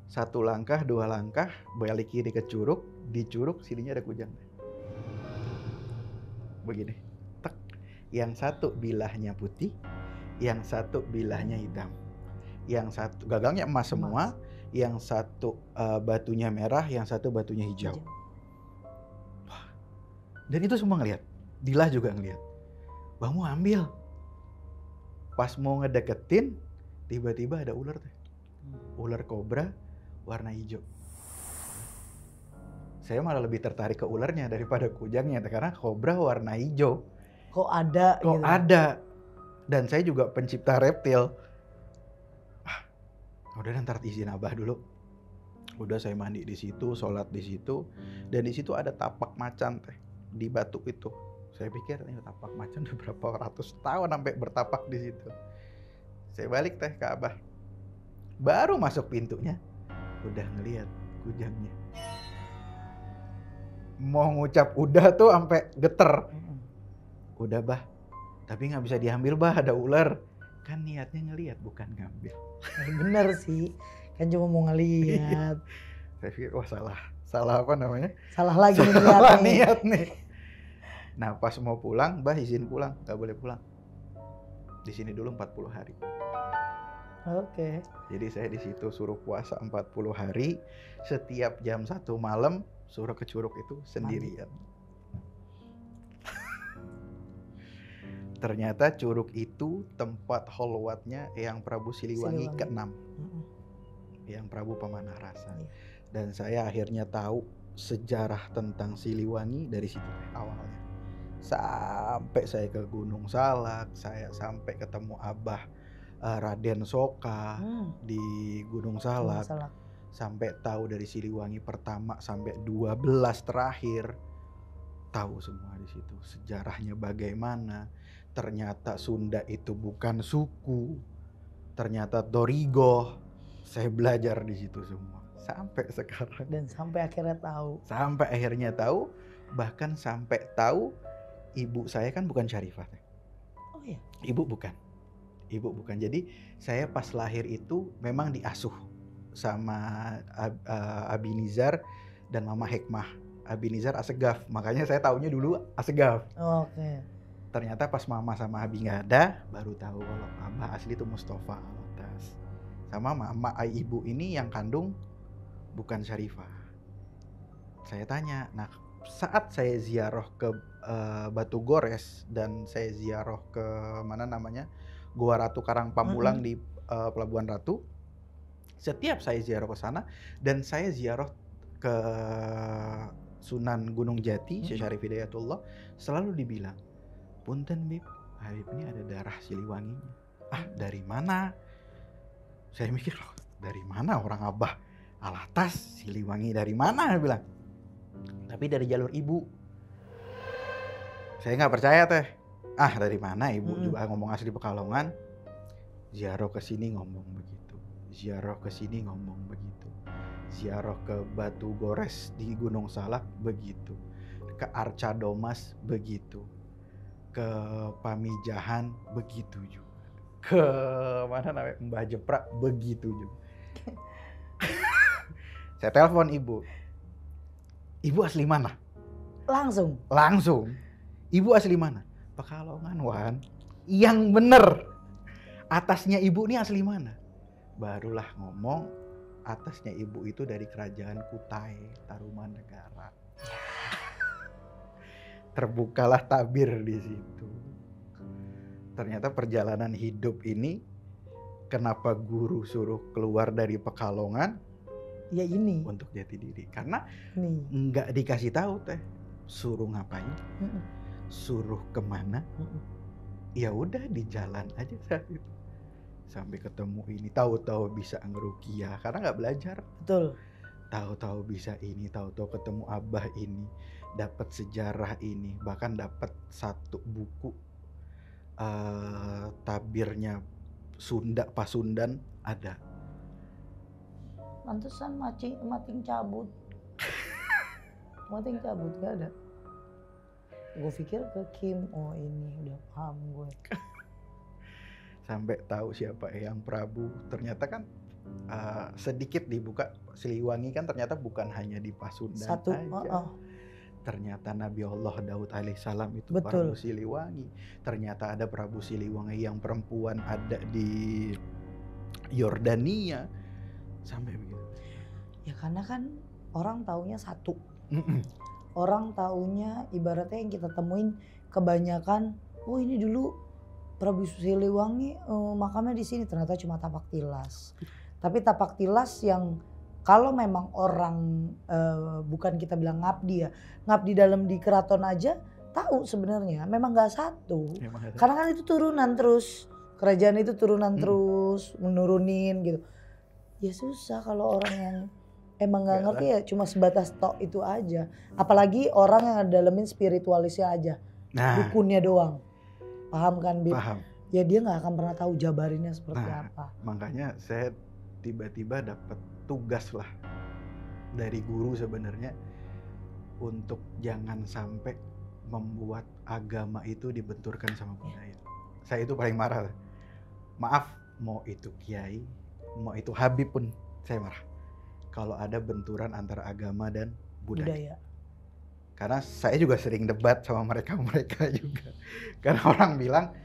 1 langkah, 2 langkah, balik kiri ke Curug. Di Curug sininya ada kujang. Begini, tek. Yang satu bilahnya putih, yang satu bilahnya hitam, yang satu gagangnya emas semua, yang satu batunya merah, yang satu batunya hijau. Wah. Dan itu semua ngelihat, Dilah juga ngelihat. Bang mau ambil. Pas mau ngedeketin, tiba-tiba ada ular teh, ular kobra warna hijau. Saya malah lebih tertarik ke ularnya daripada kujangnya, karena kobra warna hijau. Kok ada Kok gitu. ada? Dan saya juga pencipta reptil. Udah ntar izin Abah dulu. Udah saya mandi di situ, sholat di situ, dan di situ ada tapak macan teh di batu itu. Saya pikir ini tapak macan udah berapa ratus tahun sampai bertapak di situ. Saya balik teh ke Abah. Baru masuk pintunya, udah ngelihat kujangnya. Mau ngucap udah tuh sampai geter. Udah bah, tapi nggak bisa diambil bah, ada ular. Kan niatnya ngelihat bukan ngambil. Bener sih, kan cuma mau ngelihat. Saya pikir wah salah apa namanya? Salah lagi Salah niatnya. niat nih. Nah pas mau pulang, bah izin pulang, nggak boleh pulang. Di sini dulu 40 hari. Oke. Jadi saya di situ suruh puasa 40 hari, setiap jam 1 malam suruh ke curug itu sendirian. Ternyata curug itu tempat holwatnya Eyang Prabu Siliwangi ke-6. Eyang Prabu Pemanah Rasa. Dan saya akhirnya tahu sejarah tentang Siliwangi dari situ awalnya. Sampai saya ke Gunung Salak, saya sampai ketemu Abah Raden Soka di Gunung Salak. Sampai tahu dari Siliwangi pertama sampai 12 terakhir. Tahu semua di situ. Sejarahnya bagaimana. Ternyata Sunda itu bukan suku. Ternyata Torigo. Saya belajar di situ semua. Sampai sekarang. Dan sampai akhirnya tahu. Sampai akhirnya tahu. Bahkan sampai tahu ibu saya kan bukan Syarifah. Oh iya? Ibu bukan. Jadi saya pas lahir itu memang diasuh sama Abi Nizar dan Mama Hekmah. Abi Nizar Asegaf. Makanya saya taunya dulu Asegaf. Oke. Ternyata pas Mama sama Abi nggak ada, baru tahu kalau Abah asli itu Mustafa Alatas. Sama Mama ibu ini yang kandung bukan Syarifah. Saya tanya, nah saat saya ziarah ke Batu Gores dan saya ziarah ke mana namanya Goa Ratu Karang Pamulang di Pelabuhan Ratu, setiap saya ziarah ke sana dan saya ziarah ke Sunan Gunung Jati, Syekh Syarif Hidayatullah, selalu dibilang, punten Bib, Habib ini ada darah Siliwanginya. Ah dari mana? Saya mikir loh, dari mana orang Abah Alatas Siliwangi dari mana? Dia bilang. Tapi dari jalur ibu. Saya nggak percaya teh. Ah dari mana ibu juga ngomong asli Pekalongan. Ziarah ke sini ngomong begitu. Ziarah ke sini ngomong begitu. Ziarah ke Batu Gores di Gunung Salak begitu. Ke Arca Domas begitu. Ke Pamijahan begitu juga. Ke mana namanya Mbah Jeprak begitu juga. Saya telepon ibu. Ibu asli mana? Langsung. Ibu asli mana? Pekalongan Wan. Yang bener. Atasnya ibu ini asli mana? Barulah ngomong atasnya ibu itu dari kerajaan Kutai, Tarumanegara. Terbukalah tabir di situ. Ternyata perjalanan hidup ini, kenapa guru suruh keluar dari Pekalongan? Ya ini. Untuk jati diri. Karena nih. Nggak dikasih tahu teh. Suruh ngapain? Suruh kemana? Ya udah di jalan aja saat itu. Sampai ketemu ini, tahu-tahu bisa ngeruqyah karena nggak belajar. Betul. Tahu-tahu bisa ini, tahu-tahu ketemu Abah ini, dapat sejarah ini, bahkan dapat satu buku tabirnya Sunda Pasundan ada. Pantesan mating cabut. Mating cabut gak ada. Gue pikir ke Kim, oh ini udah paham gue. Sampai tahu siapa Eyang Prabu. Ternyata kan sedikit dibuka Siliwangi kan ternyata bukan hanya di Pasundan Satu, aja. Ternyata Nabi Allah Daud alaihissalam itu betul. Prabu Siliwangi. Ternyata ada Prabu Siliwangi yang perempuan ada di Yordania. Sampai begitu. Ya karena kan orang taunya satu. Orang taunya ibaratnya yang kita temuin kebanyakan, oh ini dulu Prabu Siliwangi makamnya di sini, ternyata cuma tapak tilas. Tapi tapak tilas yang kalau memang orang bukan kita bilang ngabdi ya, ngabdi dalam di keraton aja tahu sebenarnya memang nggak satu. Emang ada. Karena kan itu turunan terus, kerajaan itu turunan terus menurunin gitu. Ya susah kalau orang yang emang nggak ngerti ya cuma sebatas tok itu aja. Apalagi orang yang dalemin spiritualisnya aja, Nah, dukunnya doang. Paham kan, Bib? paham. Ya dia nggak akan pernah tahu jabarinnya seperti Nah, apa. makanya saya tiba-tiba dapat tugas lah dari guru sebenarnya untuk jangan sampai membuat agama itu dibenturkan sama budaya. Saya itu paling marah. Maaf, mau itu kiai, mau itu habib pun saya marah. Kalau ada benturan antara agama dan budaya. Karena saya juga sering debat sama mereka juga. Karena orang bilang,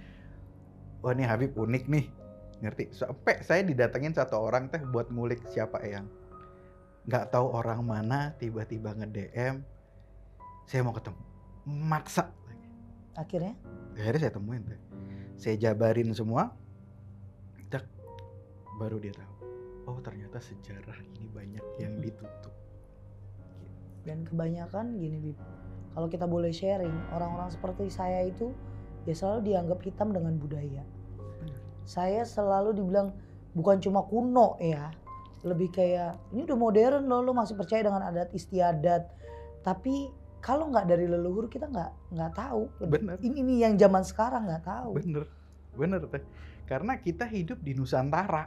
wah ini Habib unik nih, ngerti? Sampai saya didatengin satu orang teh buat ngulik siapa Eyang. Nggak tahu orang mana, tiba-tiba nge-DM, saya mau ketemu. Maksa. Akhirnya Saya temuin teh. Saya jabarin semua, tak, baru dia tahu. Oh ternyata sejarah ini banyak yang ditutup. dan kebanyakan gini, Bib. Kalau kita boleh sharing, orang-orang seperti saya itu ya selalu dianggap hitam dengan budaya. Saya selalu dibilang bukan cuma kuno ya, lebih kayak ini udah modern loh, lo masih percaya dengan adat istiadat. Tapi kalau nggak dari leluhur kita nggak tahu. Bener. Ini yang zaman sekarang nggak tahu. Bener teh. Karena kita hidup di Nusantara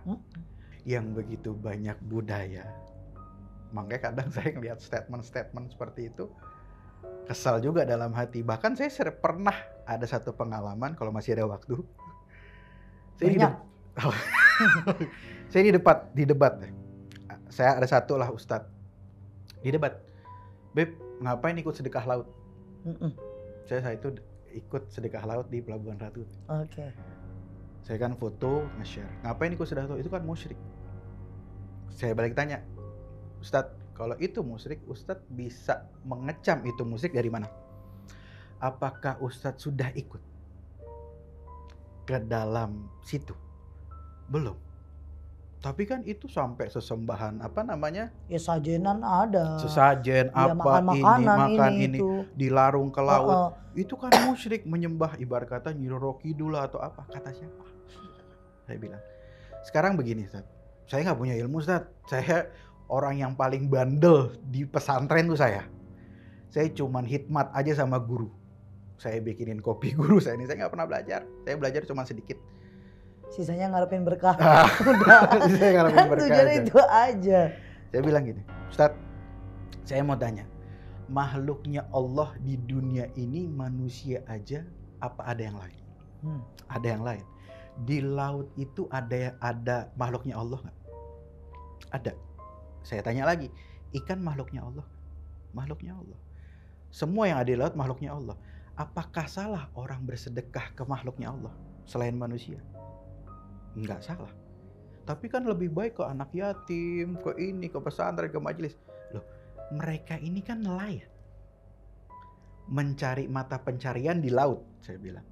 yang begitu banyak budaya. Makanya kadang saya ngelihat statement-statement seperti itu kesal juga dalam hati. Bahkan saya pernah ada satu pengalaman kalau masih ada waktu. Saya di debat. Saya ada satu lah Ustadz di debat. Beb, ngapain ikut sedekah laut? Saya itu ikut sedekah laut di Pelabuhan Ratu. Oke. Saya kan foto, nge-share. Ngapain ikut sedekah laut? Itu kan musyrik. Saya balik tanya, Ustadz, kalau itu musyrik, Ustadz bisa mengecam itu musyrik dari mana? Apakah Ustadz sudah ikut ke dalam situ? Belum. Tapi kan itu sampai sesembahan apa namanya? Ya sajenan ada. Sesajen ya, apa makan ini itu. dilarung ke laut. Itu kan musyrik, menyembah ibarat kata Nyi Roro Kidul atau apa, kata siapa? Saya bilang. Sekarang begini, Ustadz. Saya nggak punya ilmu, Ustadz. Saya orang yang paling bandel di pesantren tuh saya. Saya cuman hikmat aja sama guru. Saya bikinin kopi guru saya ini. Saya nggak pernah belajar. Saya belajar cuma sedikit. Sisanya ngarepin berkah. Udah. Saya ngarepin berkah. Tujuannya itu aja. Saya bilang gini, Ustadz, saya mau tanya, makhluknya Allah di dunia ini manusia aja, apa ada yang lain? Ada yang lain. Di laut itu ada makhluknya Allah nggak? Ada. Saya tanya lagi, ikan makhluknya Allah? Makhluknya Allah. Semua yang ada di laut makhluknya Allah. Apakah salah orang bersedekah ke makhluknya Allah selain manusia? Enggak salah. Tapi kan lebih baik ke anak yatim, ke ini, ke pesantren, ke majelis. Loh, mereka ini kan nelayan. Mencari mata pencarian di laut, saya bilang.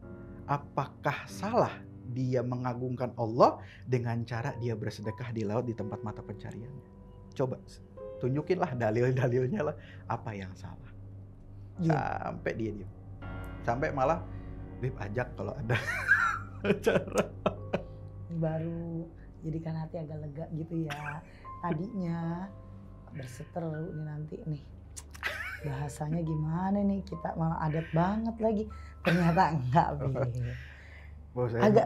Apakah salah dia mengagungkan Allah dengan cara dia bersedekah di laut di tempat mata pencariannya? Coba tunjukinlah dalil-dalilnya lah, apa yang salah. Sampai dia diam. Sampai malah Beb ajak kalau ada acara. Baru jadikan hati agak lega gitu ya. Tadinya berseteru nih nanti nih. Bahasanya gimana nih, kita malah adat banget lagi. Ternyata enggak,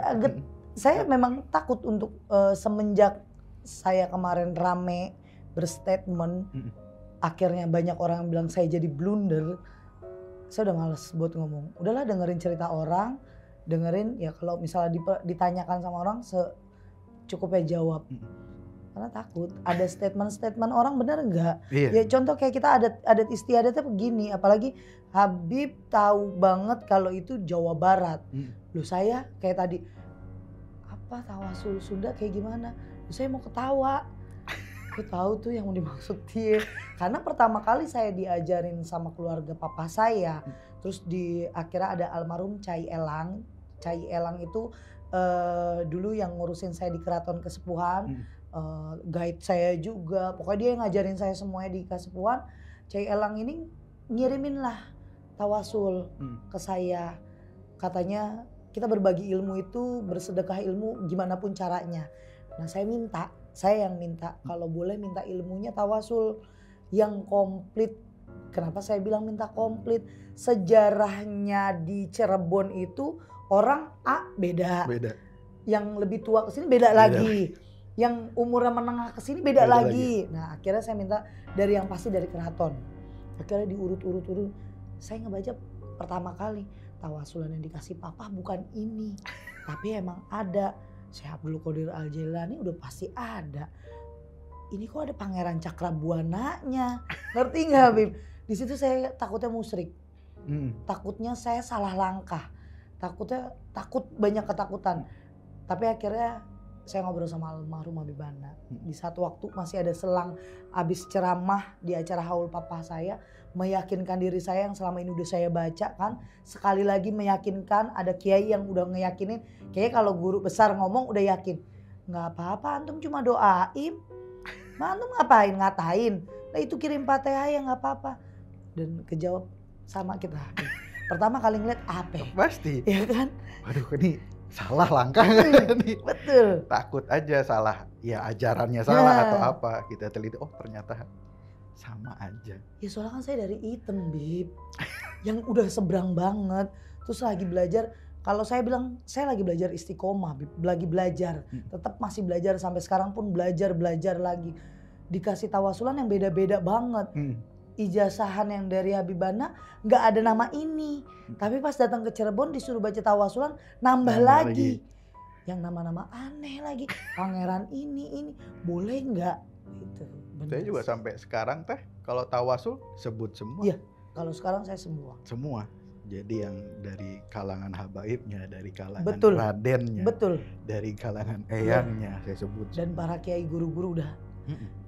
agak saya memang takut untuk semenjak saya kemarin rame berstatement, akhirnya banyak orang yang bilang saya jadi blunder. Saya udah males buat ngomong. Udahlah, dengerin cerita orang, dengerin ya, kalau misalnya ditanyakan sama orang secukupnya jawab. Karena takut ada statement-statement orang bener enggak? Iya. Ya contoh kayak kita adat istiadatnya begini, apalagi Habib tahu banget kalau itu Jawa Barat. Loh, saya kayak tadi apa tawasul Sunda kayak gimana? Loh, saya mau ketawa. Aku tahu tuh yang mau dimaksud dia. Karena pertama kali saya diajarin sama keluarga papa saya. Terus akhirnya ada almarhum Cai Elang. Cai Elang itu dulu yang ngurusin saya di Keraton Kesepuhan. Guide saya juga. Pokoknya dia yang ngajarin saya semuanya di Kesepuhan. Cai Elang ini ngirimin lah tawasul ke saya. Katanya kita berbagi ilmu itu, bersedekah ilmu gimana pun caranya. Nah saya yang minta kalau boleh minta ilmunya tawasul yang komplit. Kenapa saya bilang minta komplit? Sejarahnya di Cirebon itu orang A beda. Yang lebih tua kesini beda lagi. Yang umurnya menengah kesini beda lagi. Nah akhirnya saya minta dari yang pasti dari keraton. Akhirnya diurut-urut. Saya ngebaca pertama kali tawasulan yang dikasih papa bukan ini. Tapi emang ada. Syekh Abdul Qadir Al-Jailani udah pasti ada. Ini kok ada Pangeran Cakrabuananya. Ngerti nggak Habib? Di situ saya takutnya musyrik. Takutnya saya salah langkah. Takut banyak ketakutan. Tapi akhirnya saya ngobrol sama almarhum Habib Bana. Di satu waktu masih ada selang habis ceramah di acara haul papa saya. Meyakinkan diri saya yang selama ini udah saya baca kan. Sekali lagi meyakinkan, ada kiai yang udah ngeyakinin. Kayaknya kalau guru besar ngomong udah yakin. Nggak apa-apa, antum cuma doain. Antum ngapain, ngatain. Nah itu kirim Fatihah ya nggak apa-apa. Dan kejawab sama kita. Pertama kali ngeliat apa? Pasti. Ya kan? Waduh ini salah langkah nih. Betul. Takut aja salah, ya ajarannya salah atau apa. Kita teliti, oh ternyata sama aja. Ya soalnya kan saya dari item Bib. Yang udah seberang banget. Terus lagi belajar. Kalau saya bilang saya lagi belajar istiqomah Bib. Lagi belajar. Tetap masih belajar sampai sekarang pun belajar lagi. Dikasih tawasulan yang beda-beda banget. Ijazahan yang dari Habib Bana nggak ada nama ini. Tapi pas datang ke Cirebon disuruh baca tawasulan nambah lagi. Yang nama-nama aneh lagi. Pangeran ini. Boleh nggak? Gitu. Saya juga sampai sekarang teh kalau tawasul sebut semua. Iya, kalau sekarang saya semua. Semua. Jadi yang dari kalangan habaibnya, dari kalangan Betul. radennya, Betul. dari kalangan eyangnya saya sebut. Dan para kiai guru-guru udah.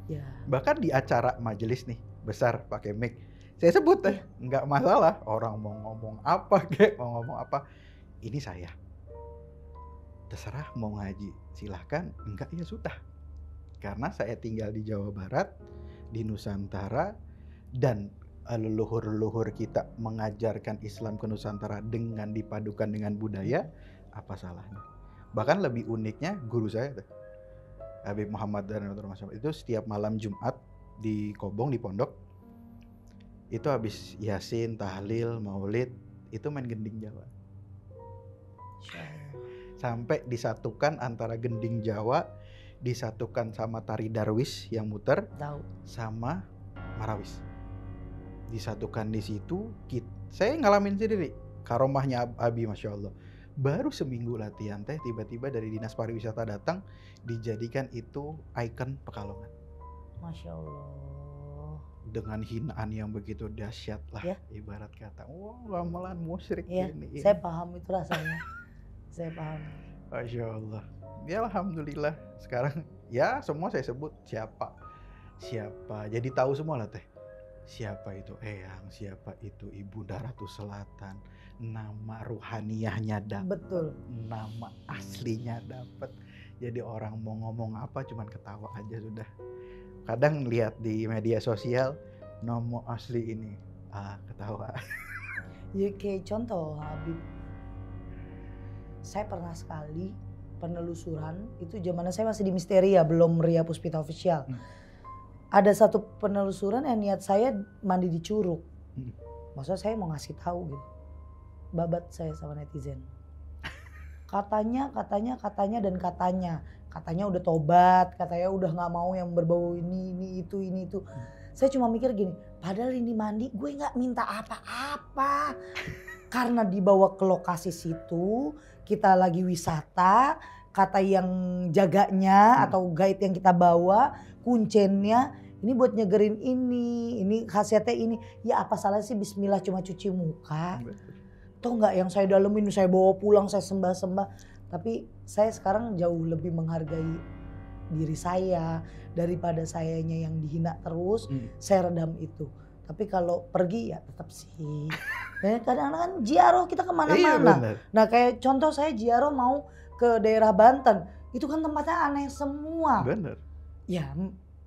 Ya. Bahkan di acara majelis nih besar pakai mic, saya sebut teh nggak masalah. Orang mau ngomong apa kek, mau ngomong apa, ini saya. Terserah mau ngaji silahkan, enggak ya sudah. Karena saya tinggal di Jawa Barat, di Nusantara, dan leluhur-leluhur kita mengajarkan Islam ke Nusantara dengan dipadukan dengan budaya, apa salahnya? Bahkan lebih uniknya guru saya tuh, Habib Muhammad dan itu setiap malam Jumat di Kobong di pondok, itu habis Yasin, Tahlil, Maulid, itu main gending Jawa. Sampai disatukan antara gending Jawa, disatukan sama tari darwis yang muter, sama marawis. Disatukan di situ, saya ngalamin sendiri. Karomahnya Abi, Masya Allah. Baru seminggu latihan teh, tiba-tiba dari Dinas Pariwisata datang, dijadikan itu ikon Pekalongan. Masya Allah. Dengan hinaan yang begitu dahsyat lah, ya? Ibarat kata, wah ramalan musyrik ya, ini. Saya paham itu rasanya. Saya paham. Masya Allah. Ya alhamdulillah sekarang ya semua saya sebut siapa jadi tahu semua lah teh, siapa itu eyang, siapa itu Ibu Ratu Selatan, nama ruhaniyahnya dapat, betul, nama aslinya dapat. Jadi orang mau ngomong apa cuman ketawa aja sudah. Kadang lihat di media sosial nama asli ini ketawa. Ya kayak contoh Habib, saya pernah sekali penelusuran, itu zamannya saya masih di Misteria, belum Ria Puspita Official. Ada satu penelusuran yang niat saya mandi di Curug. Maksudnya saya mau ngasih tahu gitu. Babat saya sama netizen. Katanya. Katanya udah tobat, katanya udah gak mau yang berbau ini itu. Saya cuma mikir gini, padahal ini mandi gue gak minta apa-apa. Karena dibawa ke lokasi situ, kita lagi wisata, kata yang jaganya atau guide yang kita bawa, kuncennya, ini buat nyegerin ini khasiatnya ini. Ya apa salah sih bismillah cuma cuci muka. Toh nggak yang saya dalemin, saya bawa pulang, saya sembah-sembah. Tapi saya sekarang jauh lebih menghargai diri saya daripada sayanya yang dihina terus, saya redam itu. Tapi kalau pergi ya tetap sih. Kadang-kadang kan ziarah kita kemana-mana. Nah kayak contoh saya ziarah mau ke daerah Banten. Itu kan tempatnya aneh semua. Bener. Ya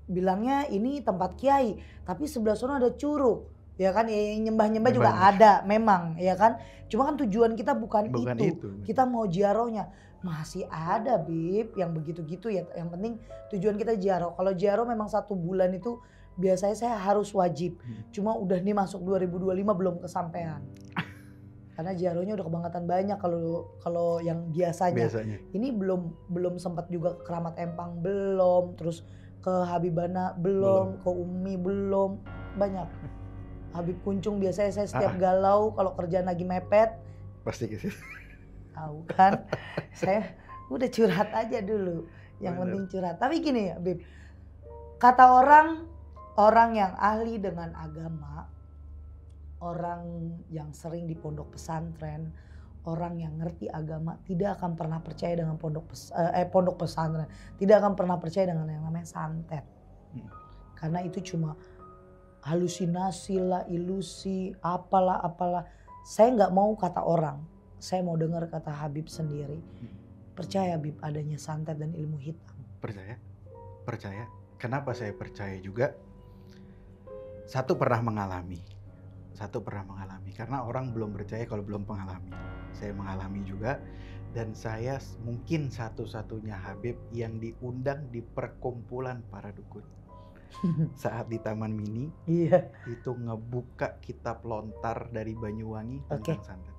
bilangnya ini tempat kiai. Tapi sebelah sana ada curug. Ya kan, nyembah-nyembah juga Nyembah. ada memang, ya kan. Cuma kan tujuan kita bukan itu. itu. Kita mau ziarahnya. Masih ada Bib yang begitu-gitu ya. Yang penting tujuan kita ziarah. Kalau ziarah memang 1 bulan itu biasanya saya harus wajib. Cuma udah nih masuk 2025 belum kesampaian. Karena ziarahnya udah kebangetan banyak kalau yang biasanya. Ini belum sempat juga ke Keramat Empang belum, terus ke Habibana belum, ke Umi belum, banyak. Habib Kuncung biasanya saya setiap galau kalau kerjaan lagi mepet. Pasti gitu. Tahu kan, saya udah curhat aja dulu. Yang penting curhat. Tapi gini ya Bib, kata orang yang ahli dengan agama, orang yang sering di pondok pesantren, orang yang ngerti agama tidak akan pernah percaya dengan pondok pesantren, tidak akan pernah percaya dengan yang namanya santet. Karena itu cuma halusinasi lah, ilusi, apalah. Saya nggak mau kata orang, saya mau dengar kata Habib sendiri. Percaya Habib adanya santet dan ilmu hitam? Percaya. Kenapa saya percaya juga? Satu pernah mengalami. Karena orang belum percaya kalau belum mengalami. Saya mengalami juga. Dan saya mungkin satu-satunya Habib yang diundang di perkumpulan para dukun. Saat di Taman Mini, itu ngebuka kitab lontar dari Banyuwangi tentang santet.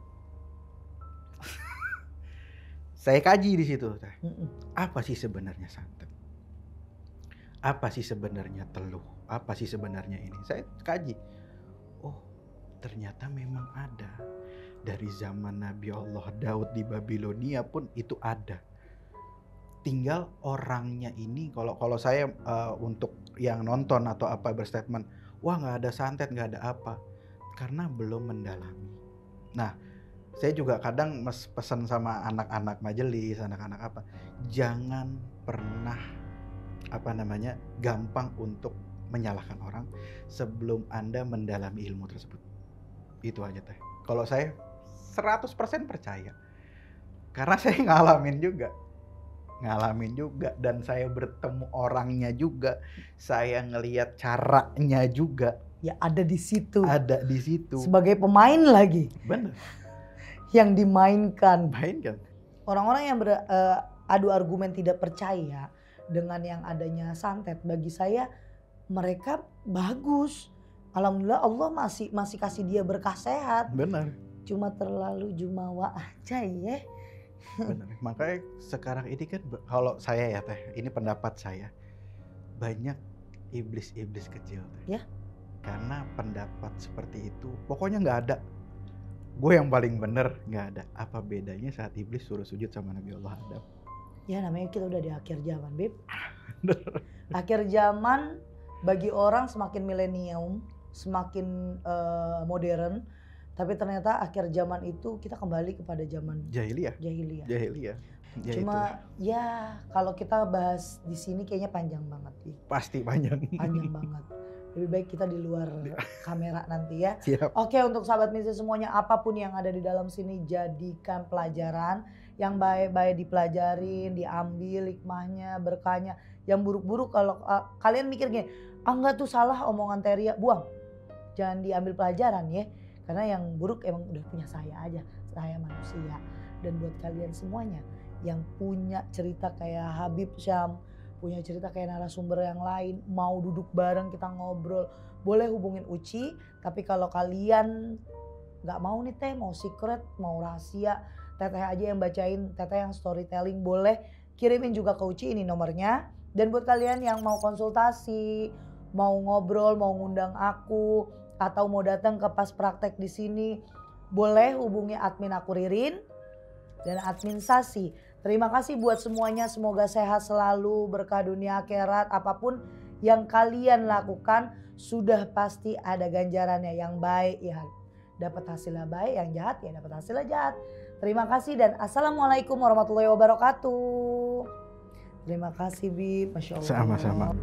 Saya kaji di situ. Apa sih sebenarnya santet? Apa sih sebenarnya teluh? Apa sih sebenarnya ini? Saya kaji. Oh, ternyata memang ada. Dari zaman Nabi Allah Daud di Babilonia pun itu ada. Tinggal orangnya ini, kalau saya untuk yang nonton atau apa berstatement, wah nggak ada santet, nggak ada apa, karena belum mendalami. Nah, saya juga kadang pesan sama anak-anak majelis, anak-anak apa, jangan pernah gampang untuk menyalahkan orang sebelum Anda mendalami ilmu tersebut. Itu aja teh. Kalau saya 100% percaya, karena saya ngalamin juga dan saya bertemu orangnya juga, saya ngelihat caranya juga. Ya ada di situ. Sebagai pemain lagi. Benar. Yang dimainkan. Mainkan. Orang-orang yang adu argumen tidak percaya dengan yang adanya santet, bagi saya mereka bagus. Alhamdulillah Allah masih kasih dia berkah sehat. Benar. Cuma terlalu jumawa aja ya. Benar. Makanya sekarang ini kan kalau saya ya teh, ini pendapat saya, banyak iblis-iblis kecil teh. Ya. Karena pendapat seperti itu pokoknya nggak ada. Gue yang paling bener, nggak ada. Apa bedanya saat iblis suruh sujud sama Nabi Allah Adam? Ya namanya kita udah di akhir zaman, Bib. Akhir zaman bagi orang semakin milenium, semakin modern. Tapi ternyata akhir zaman itu kita kembali kepada zaman jahiliyah. Cuma ya kalau kita bahas di sini kayaknya panjang banget sih. Pasti panjang banget. Lebih baik kita di luar kamera nanti ya. Siap. Oke, untuk sahabat misi semuanya, apapun yang ada di dalam sini jadikan pelajaran. Yang baik-baik dipelajarin, diambil hikmahnya, berkahnya. Yang buruk-buruk kalau kalian mikir gini, enggak tuh salah omongan Teria, buang. Jangan diambil pelajaran ya. Karena yang buruk emang udah punya saya aja, saya manusia. Dan buat kalian semuanya yang punya cerita kayak Habib Syam, punya cerita kayak narasumber yang lain, mau duduk bareng kita ngobrol, boleh hubungin Uci. Tapi kalau kalian gak mau nih teh, mau secret, mau rahasia, teteh aja yang bacain, teteh yang storytelling, boleh kirimin juga ke Uci, ini nomornya. Dan buat kalian yang mau konsultasi, mau ngobrol, mau ngundang aku, atau mau datang ke pas praktek di sini, boleh hubungi admin aku Ririn dan admin Sasi. Terima kasih buat semuanya, semoga sehat selalu, berkah dunia akhirat. Apapun yang kalian lakukan sudah pasti ada ganjarannya. Yang baik ya dapat hasilnya baik, yang jahat ya dapat hasilnya jahat. Terima kasih dan assalamualaikum warahmatullahi wabarakatuh. Terima kasih Bib, Masya Allah. Sama-sama.